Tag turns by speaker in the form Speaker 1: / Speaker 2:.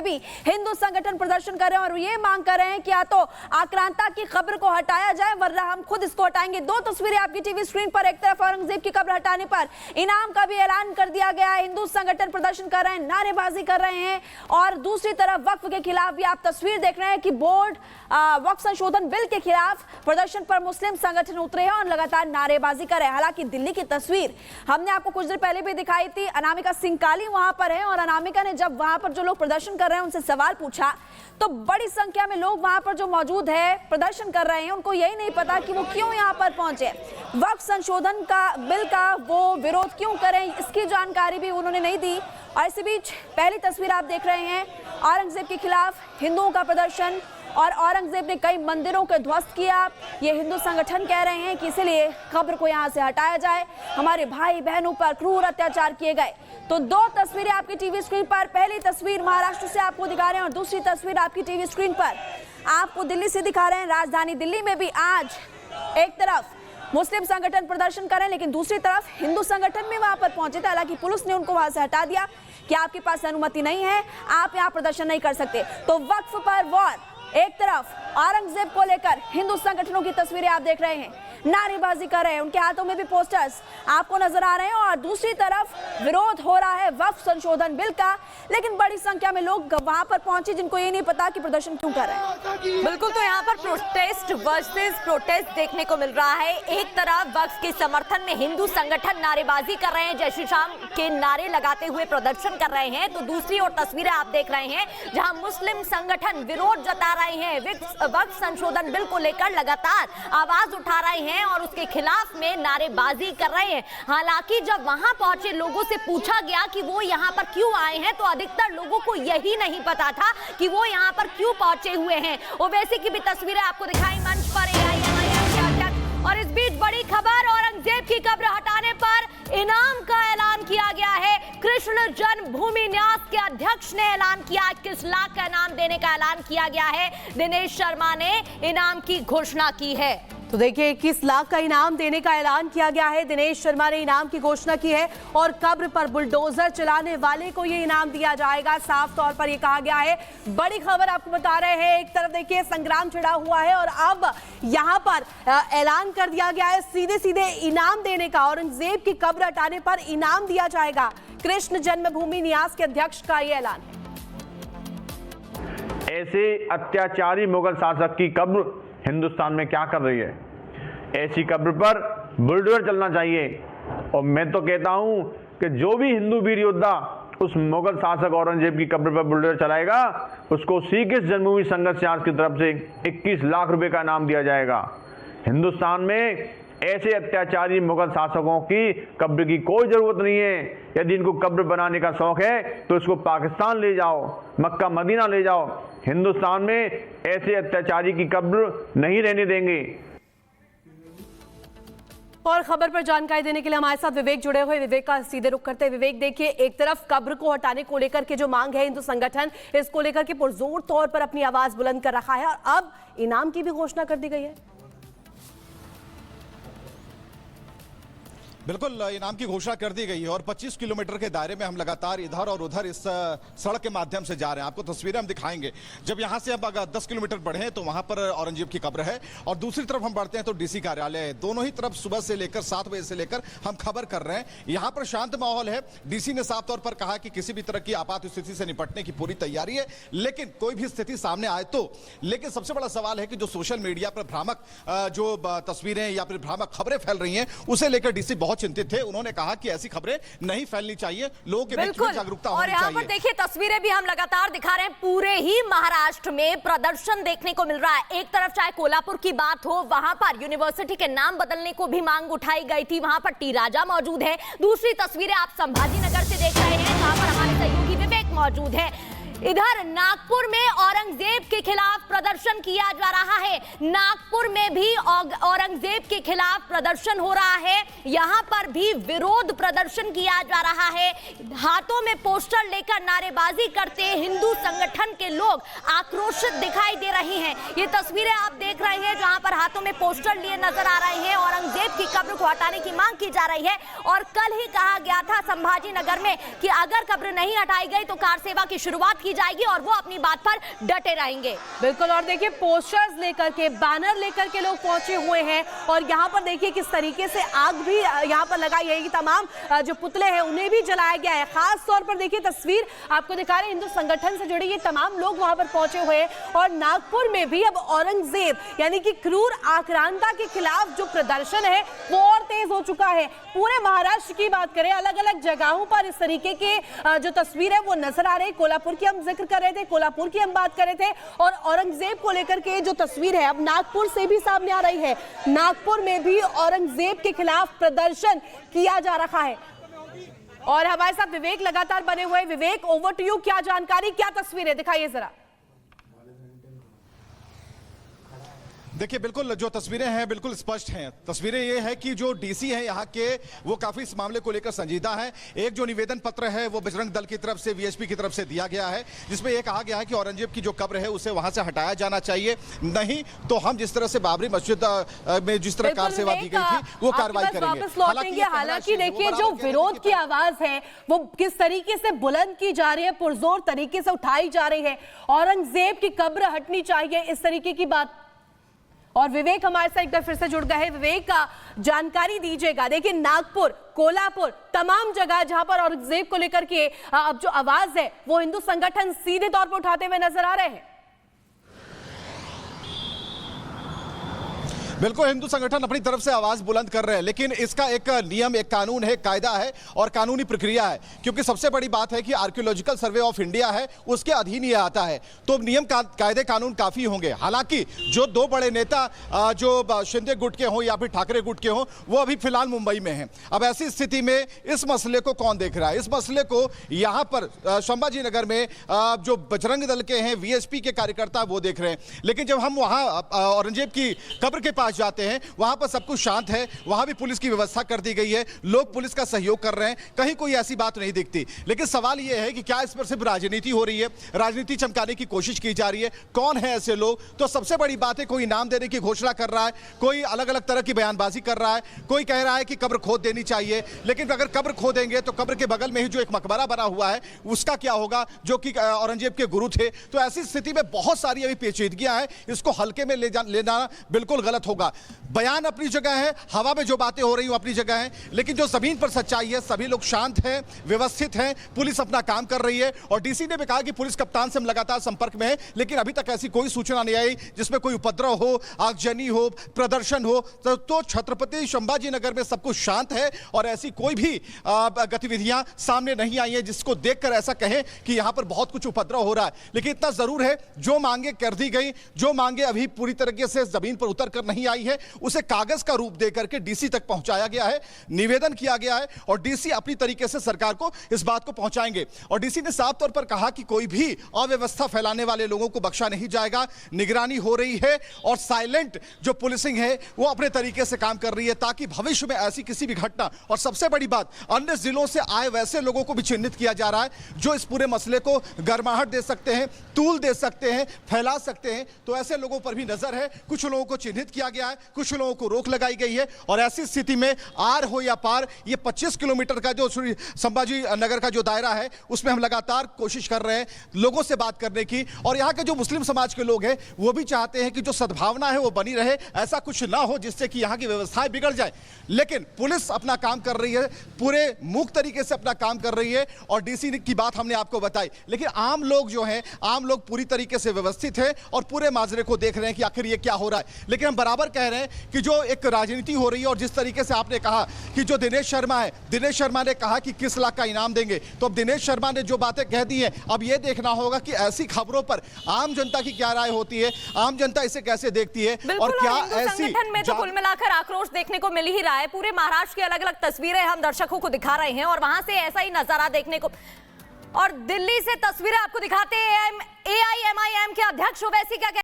Speaker 1: भी हिंदू संगठन प्रदर्शन कर रहे हैं और ये मांग कर रहे हैं कि या तो आक्रांता की खबर को हटाया जाए वरना हम खुद इसको हटाएंगे। दो तस्वीरें आपकी टीवी स्क्रीन पर, एक तरफ औरंगजेब की कब्र हटाने पर इनाम का भी ऐलान कर दिया गया है, हिंदू संगठन प्रदर्शन कर रहे हैं, नारेबाजी कर रहे हैं, और दूसरी तरफ वक्फ के खिलाफ भी आप तस्वीर देख रहे हैं कि बोर्ड वक्फ संशोधन बिल के खिलाफ प्रदर्शन पर मुस्लिम संगठन उतरे हैं और लगातार नारेबाजी कर रहे हैं। हालांकि दिल्ली की तस्वीर हमने आपको कुछ देर पहले भी दिखाई थी, अनामिका सिंकाली वहां पर है और अनामिका ने जब वहां पर जो लोग प्रदर्शन कर रहे हैं उनसे सवाल पूछा तो बड़ी संख्या में लोग वहां पर जो मौजूद है प्रदर्शन कर रहे हैं, उनको यही नहीं पता कि वो क्यों यहां पर पहुंचे, वक्फ संशोधन का बिल का वो विरोध क्यों करें, इसकी जानकारी भी उन्होंने नहीं दी। और इसी बीच पहली तस्वीर आप देख रहे हैं, औरंगजेब के खिलाफ हिंदुओं का प्रदर्शन, और औरंगजेब ने कई मंदिरों को ध्वस्त किया। ये हिंदू संगठन कह रहे हैं कि इसलिए खबर को यहां से हटाया जाए, हमारे भाई बहनों पर क्रूर अत्याचार किए गए। तो दो तस्वीरें आपकी टीवी स्क्रीन पर, पहली तस्वीर महाराष्ट्र से आपको दिखा रहे हैं और दूसरी तस्वीर आपकी टीवी स्क्रीन पर आपको दिल्ली से दिखा रहे हैं। राजधानी दिल्ली में भी आज एक तरफ मुस्लिम संगठन प्रदर्शन कर रहे हैं लेकिन दूसरी तरफ हिंदू संगठन में वहां पर पहुंचे थे। हालांकि पुलिस ने उनको वहां से हटा दिया कि आपके पास अनुमति नहीं है, आप यहां प्रदर्शन नहीं कर सकते। तो वक्फ पर वॉर, एक तरफ औरंगजेब को लेकर हिंदू संगठनों की तस्वीरें आप देख रहे हैं, नारेबाजी कर रहे हैं, उनके हाथों में भी पोस्टर्स आपको नजर आ रहे हैं, और दूसरी तरफ विरोध हो रहा है वक्फ संशोधन बिल का। लेकिन बड़ी संख्या में लोग वहां पर पहुंचे जिनको ये नहीं पता कि प्रदर्शन क्यों कर रहे हैं।
Speaker 2: बिल्कुल, तो यहाँ पर प्रोटेस्ट वर्सेस प्रोटेस्ट देखने को मिल रहा है। एक तरफ वक्फ के समर्थन में हिंदू संगठन नारेबाजी कर रहे हैं, जय श्री राम के नारे लगाते हुए प्रदर्शन कर रहे हैं, तो दूसरी ओर तस्वीरें आप देख रहे हैं जहां मुस्लिम संगठन विरोध जता रहे हैं, वक्फ संशोधन बिल को लेकर लगातार आवाज उठा रहे हैं और उसके खिलाफ में नारेबाजी कर रहे हैं। हालांकि जब वहां पहुंचे लोगों से पूछा गया कि वो यहाँ पर क्यों आए हैं तो अधिकतर लोगों को यही नहीं पता था कि वो यहाँ पर क्यों पहुंचे हुए हैं। ओवैसी की भी तस्वीरें आपको दिखाई मंच पर AIMIM के अध्यक्ष। और इस बीच बड़ी खबर, औरंगजेब की कब्र हटाने पर इनाम का ऐलान किया गया है। कृष्ण जन्मभूमि न्यास के अध्यक्ष ने ऐलान किया, 21 लाख का इनाम देने का ऐलान किया गया है। दिनेश शर्मा ने इनाम की घोषणा की है।
Speaker 3: तो देखिए 21 लाख का इनाम देने का ऐलान किया गया है, दिनेश शर्मा ने इनाम की घोषणा की है और कब्र पर बुलडोजर चलाने वाले को ये इनाम दिया जाएगा, साफ तौर पर ये कहा गया है। बड़ी खबर आपको बता रहे हैं, एक तरफ देखिए संग्राम छिड़ा हुआ है और अब यहाँ पर ऐलान कर दिया गया है सीधे सीधे इनाम देने का, औरंगजेब की कब्र हटाने पर इनाम दिया जाएगा। कृष्ण जन्मभूमि न्यास के अध्यक्ष का ये ऐलान।
Speaker 4: ऐसे अत्याचारी मुगल शासक की कब्र हिंदुस्तान में क्या कर रही है? ऐसी कब्र पर बुलडोजर चलना चाहिए। और मैं तो कहता हूं कि जो भी हिंदू वीर योद्धा उस मुगल शासक औरंगजेब की कब्र पर बुलडोजर चलाएगा उसको श्रीकृष्ण जन्मभूमि संघर्ष समिति की तरफ से 21 लाख रुपए का इनाम दिया जाएगा। हिंदुस्तान में ऐसे अत्याचारी मुगल शासकों की कब्र की कोई जरूरत नहीं है। यदि इनको कब्र बनाने का शौक है तो इसको पाकिस्तान ले जाओ, मक्का मदीना ले जाओ। हिंदुस्तान में ऐसे अत्याचारी की कब्र नहीं रहने देंगे।
Speaker 3: और खबर पर जानकारी देने के लिए हमारे साथ विवेक जुड़े हुए, विवेक का सीधे रुख करते हैं। विवेक, देखिए एक तरफ कब्र को हटाने को लेकर के जो मांग है, हिंदू संगठन इसको लेकर के पुरजोर तौर पर अपनी आवाज बुलंद कर रखा है और अब इनाम की भी घोषणा कर दी गई है।
Speaker 5: बिल्कुल, इनाम की घोषणा कर दी गई है और 25 किलोमीटर के दायरे में हम लगातार इधर और उधर इस सड़क के माध्यम से जा रहे हैं। आपको तस्वीरें हम दिखाएंगे। जब यहां से हम अगर 10 किलोमीटर बढ़े तो वहां पर औरंगजेब की कब्र है और दूसरी तरफ हम बढ़ते हैं तो डीसी कार्यालय है। दोनों ही तरफ सुबह से लेकर 7 बजे से लेकर हम खबर कर रहे हैं। यहां पर शांत माहौल है। डीसी ने साफ तौर पर कहा कि किसी भी तरह की आपात स्थिति से निपटने की पूरी तैयारी है, लेकिन कोई भी स्थिति सामने आए तो। लेकिन सबसे बड़ा सवाल है कि जो सोशल मीडिया पर भ्रामक जो तस्वीरें या फिर भ्रामक खबरें फैल रही हैं उसे लेकर डीसी बहुत चिंतित थे। उन्होंने कहा कि ऐसी खबरें नहीं फैलनी चाहिए, लोगों के बीच में जागरूकता होनी चाहिए।
Speaker 2: और यहाँ पर देखिए तस्वीरें भी हम लगातार दिखा रहे हैं। पूरे ही महाराष्ट्र में प्रदर्शन देखने को मिल रहा है। एक तरफ चाहे कोल्हापुर की बात हो, वहां पर यूनिवर्सिटी के नाम बदलने को भी मांग उठाई गई थी, वहां पर टी राजा मौजूद है। दूसरी तस्वीरें आप संभाजी नगर से देख रहे हैं, जहां पर हमारे सहयोगी विवेक मौजूद है। इधर नागपुर में औरंगजेब के खिलाफ प्रदर्शन किया जा रहा है। नागपुर में भी औरंगजेब के खिलाफ प्रदर्शन हो रहा है। यहां पर भी विरोध प्रदर्शन किया जा रहा है। हाथों में पोस्टर लेकर नारेबाजी करते हिंदू संगठन संगठन के लोग आक्रोशित दिखाई दे रहे हैं। ये तस्वीरें आप देख रहे हैं जहां पर हाथों में पोस्टर लिए नजर आ रहे हैं। औरंगजेब की कब्र को हटाने की मांग की जा रही है और कल ही कहा गया था संभाजी नगर में कि अगर कब्र नहीं हटाई गई तो कार सेवा की शुरुआत की जाएगी और वो अपनी बात पर डटे रहेंगे।
Speaker 3: बिल्कुल, और देखिए पोस्टर्स लेकर के, बैनर लेकर के लोग पहुंचे हुए हैं और यहाँ पर देखिए किस तरीके से आग भी यहाँ पर लगाई है। तमाम जो पुतले हैं उन्हें भी जलाया गया है। खास तौर पर देखिए तस्वीर आपको दिखा रहे हैं, हिंदू संगठन से जुड़े ये तमाम लोग वहां पर पहुंचे हुए हैं। और नागपुर में भी अब औरंगजेब यानी कि क्रूर आक्रांता के खिलाफ जो प्रदर्शन है वो और तेज हो चुका है। पूरे महाराष्ट्र की बात करें, अलग अलग जगहों पर इस तरीके के जो तस्वीर है वो नजर आ रही है। कोल्हापुर की हम जिक्र कर रहे थे, कोल्हापुर की हम बात कर रहे थे और औरंगजेब को लेकर के जो तस्वीर है अब नागपुर से भी सामने आ रही है। नागपुर में भी औरंगजेब के खिलाफ प्रदर्शन किया जा रहा है और हमारे साथ विवेक लगातार बने हुए। विवेक, ओवर टू यू, क्या जानकारी, क्या तस्वीर है, दिखाइए जरा।
Speaker 5: देखिए बिल्कुल जो तस्वीरें हैं बिल्कुल स्पष्ट हैं। तस्वीरें ये है कि जो डीसी है यहाँ के वो काफी इस मामले को लेकर संजीदा है। एक जो निवेदन पत्र है वो बजरंग दल की तरफ से, वीएचपी की तरफ से दिया गया है जिसमें यह कहा गया है कि औरंगजेब की जो कब्र है उसे वहां से हटाया जाना चाहिए, नहीं तो हम जिस तरह से बाबरी मस्जिद में जिस तरह कार सेवा दी गई थी वो कार्रवाई करेंगे।
Speaker 3: हालांकि देखिए जो विरोध की आवाज है वो किस तरीके से बुलंद की जा रही है, पुरजोर तरीके से उठाई जा रही है। औरंगजेब की कब्र हटनी चाहिए, इस तरीके की बात। और विवेक हमारे साथ एक बार फिर से जुड़ गए हैं। विवेक, का जानकारी दीजिएगा। देखिए नागपुर, कोल्हापुर, तमाम जगह जहां पर औरंगजेब को लेकर के अब जो आवाज है वो हिंदू संगठन सीधे तौर पर उठाते हुए नजर आ रहे हैं।
Speaker 5: बिल्कुल हिंदू संगठन अपनी तरफ से आवाज बुलंद कर रहे हैं, लेकिन इसका एक नियम, एक कानून है, कायदा है और कानूनी प्रक्रिया है। क्योंकि सबसे बड़ी बात है कि आर्कियोलॉजिकल सर्वे ऑफ इंडिया है, उसके अधीन ये आता है, तो नियम कायदे कानून काफी होंगे। हालांकि जो दो बड़े नेता जो शिंदे गुट के हों या फिर ठाकरे गुट के हों वो अभी फिलहाल मुंबई में हैं। अब ऐसी स्थिति में इस मसले को कौन देख रहा है? इस मसले को यहाँ पर संभाजी नगर में जो बजरंग दल के हैं, वीएचपी के कार्यकर्ता वो देख रहे हैं। लेकिन जब हम वहाँ औरंगजेब की कब्र के जाते हैं वहां पर सब कुछ शांत है, वहां भी पुलिस की व्यवस्था कर दी गई है, लोग पुलिस का सहयोग कर रहे हैं, कहीं कोई ऐसी बात नहीं दिखती। लेकिन सवाल यह है कि क्या इस पर सिर्फ राजनीति हो रही है, राजनीति चमकाने की कोशिश की जा रही है? कौन है ऐसे लोग? तो सबसे बड़ी बात है कोई इनाम देने की घोषणा कर रहा है, कोई अलग अलग तरह की बयानबाजी कर रहा है, कोई कह रहा है कि कब्र खोद देनी चाहिए। लेकिन अगर कब्र खोदेंगे तो कब्र के बगल में ही जो एक मकबरा बना हुआ है उसका क्या होगा, जो कि औरंगजेब के गुरु थे। तो ऐसी स्थिति में बहुत सारी अभी पेचीदगियां हैं, इसको हल्के में लेना बिल्कुल गलत होगा। बयान अपनी जगह है, हवा में जो बातें हो रही हैं अपनी जगह है, लेकिन जो जमीन पर सच्चाई है, सभी लोग शांत हैं, व्यवस्थित हैं, पुलिस अपना काम कर रही है। और डीसी ने भी कहा कि पुलिस कप्तान से हम लगातार संपर्क में है, लेकिन अभी तक ऐसी कोई सूचना नहीं आई जिसमें कोई उपद्रव हो, आगजनी हो, प्रदर्शन हो। तो छत्रपति संभाजी नगर में सब कुछ शांत है और ऐसी कोई भी गतिविधियां सामने नहीं आई है जिसको देखकर ऐसा कहें कि यहां पर बहुत कुछ उपद्रव हो रहा है। लेकिन इतना जरूर है, जो मांगे कर दी गई, जो मांगे अभी पूरी तरीके से जमीन पर उतर कर नहीं आई है, उसे कागज का रूप देकर के डीसी तक पहुंचाया गया है, निवेदन किया गया है और डीसी अपनी तरीके से सरकार को इस बात को पहुंचाएंगे। और डीसी ने साफ तौर पर कहा कि कोई भी अव्यवस्था फैलाने वाले लोगों को बख्शा नहीं जाएगा, निगरानी हो रही है और साइलेंट जो पुलिसिंग है वो अपने तरीके से काम कर रही है ताकि भविष्य में ऐसी किसी भी घटना, और सबसे बड़ी बात अन्य जिलों से आए वैसे लोगों को भी चिन्हित किया जा रहा है जो इस पूरे मसले को गर्माहट दे सकते हैं, तूल दे सकते हैं, फैला सकते हैं। तो ऐसे लोगों पर भी नजर है, कुछ लोगों को चिन्हित किया गया है, कुछ लोगों को रोक लगाई गई है। और ऐसी स्थिति में आर हो या पार, ये 25 किलोमीटर का जो संभाजी नगर का जो दायरा है उसमें हम लगातार कोशिश कर रहे हैं लोगों से बात करने की। और यहाँ के जो मुस्लिम समाज के लोग हैं वो भी चाहते हैं कि जो सद्भावना है वो बनी रहे, ऐसा कुछ ना हो जिससे कि यहाँ की व्यवस्थाएं बिगड़ जाए। लेकिन पुलिस अपना काम कर रही है, पूरे मूक तरीके से अपना काम कर रही है और डीसी की बात हमने आपको बताई। लेकिन आम लोग जो हैं, आम लोग पूरी तरीके से व्यवस्थित है और पूरे माजरे को देख रहे हैं कि आखिर ये क्या हो रहा है। लेकिन हम बराबर कह रहे हैं कि जो एक राजनीति हो रही है और जिस तरीके से आपने कहा कि जो दिनेश शर्मा है, दिनेश शर्मा ने कहा कि किस लाख का इनाम देंगे, तो अब दिनेश शर्मा ने जो बातें कह दी हैं अब ये देखना होगा कि ऐसी खबरों पर आम जनता की क्या राय होती है, आम जनता इसे कैसे देखती है और क्या ऐसी
Speaker 2: संगठन में तो कुल मिलाकर आक्रोश देखने को मिल ही रहा है। पूरे महाराष्ट्र की अलग अलग तस्वीरें हम दर्शकों को दिखा रहे हैं और वहां से ऐसा ही नजारा देखने को, और दिल्ली से तस्वीरें आपको दिखाते हैं एआईएमआईएम के अध्यक्ष ओवैसी क्या कह रहे हैं।